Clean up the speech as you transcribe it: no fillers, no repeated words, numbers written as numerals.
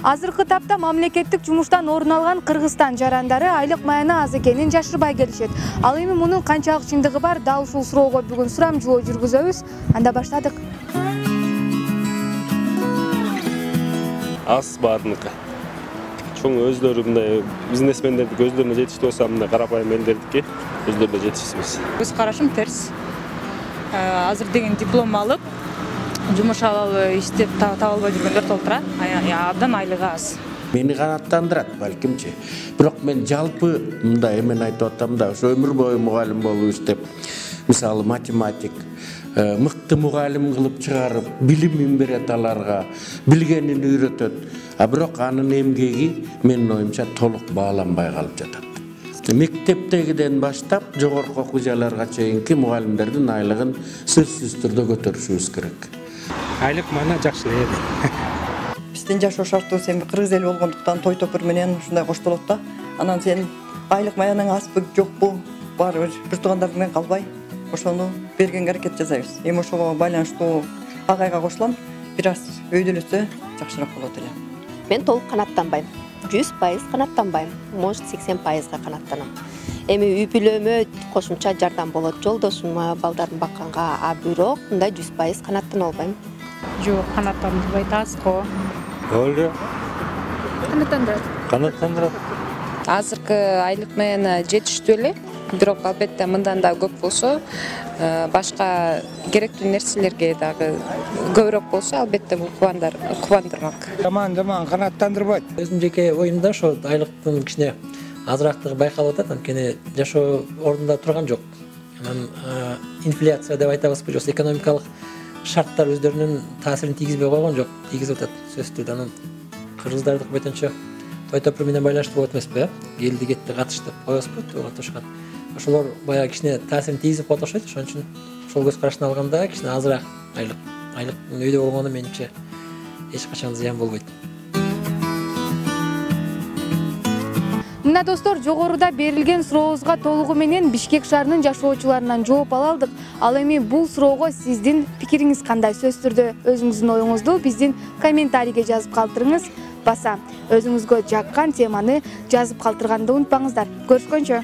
Азыркы тапта мамлекеттик жумуштан орун алган Кыргызстан жарандары айлык маяны аз экенин жашырбай келишет. Ал эми мунун канчалык чындыгы бар, дал ушул суроого бүгүн сурамжылоо жүргүзөбүз. Анда баштадык. Аз баарыныкы. Чоң өздөрү мындай бизнесмендердики өздөрүнө жетиштүү болсо мындай карапайым элдердики өздөрүнө жетишсиз. Өз карашым терс. Азыр деген диплом алып, жумуш алалы иштеп таба албай жүргөндөр толтура. Абдан айлыгы аз. Мени канаттандырат балкимчи. Бирок мен жалпы мындай эмен айтып атам да, ошо өмүр бою мугалим болуп иштеп, мисалы математик, мыкты мугалим кылып чыгарып, билимин берет аларга, билгенин үйрөтөт. А бирок анын эмгеги менин оюмча толук бааланбай калып жатат. Мектептегиден баштап жогорку окуу жайларга чейинки мугалимдердин айлыгын сөзсүз түрдө көтөрүшүбүз керек. Айлык мана жакшы эле. Биздин жашоо шартыбыз эми кыргыз эли болгондуктан той топур менен ушундай коштолот да. Анан сен айлык маяның азбы жокпу, баары бир туугандарыңдан калбай, ошону бергенге аракет жасайбыз. Эми ошого байланыштуу агайга кошулам, бир аз өйдөлөсө жакшыраак болот эле. Мен толук канаттанбайм. 100% канаттанбайм. Может 80%га канаттанам. Эми үй бүлөмө кошумча жардам болот, жолдошума, балдарын бакканга, а бирок мындай 100% канаттана албайм. Жок, канаттандырбайт, аз го. Өлө. Канаттандырат. Азыркы айлык маяна жетиштүү эле, бирок албетте мындан да көп болсо, башка керектүү нерселерге дагы көбүрөөк болсо, албетте бул кубандырмак. Жаман канаттандырбайт. Өзүм жеке оюмда ошо айлыктын кичине азырактыгы байкалып атат, анткени жашоо ордунда турган жок. Анан инфляция деп айтабызбы, жок экономикалык шарттар өздөрүнүн таасирин тийгизбей койгон жок, тийгизип атат сөзсүз түрдө. Анан кыргыздардык бетинче той топур менен байланыштуу болот эмеспи, келди кетти катышты коебузбу, тууга тушкан. Ошолор баягы кичине таасирин тийгизип коет окшойт, ошон үчүн ошол көз караштан алганда кичине азыраак айлык үйдө болгону менимче эч качан зыян болбойт. Мына достор, жогоруда берилген сурообузга толугу менен Бишкек шаарынын жашоочуларынан жооп ала алдык. Ал эми бул суроого сиздин пикириңиз кандай? Сөз түрдө өзүңүздүн оюңузду биздин комментарийге жазып калтырыңыз. Баса өзүңүзгө жаккан теманы жазып калтырганды унутпаңыздар. Көрүшкөнчө.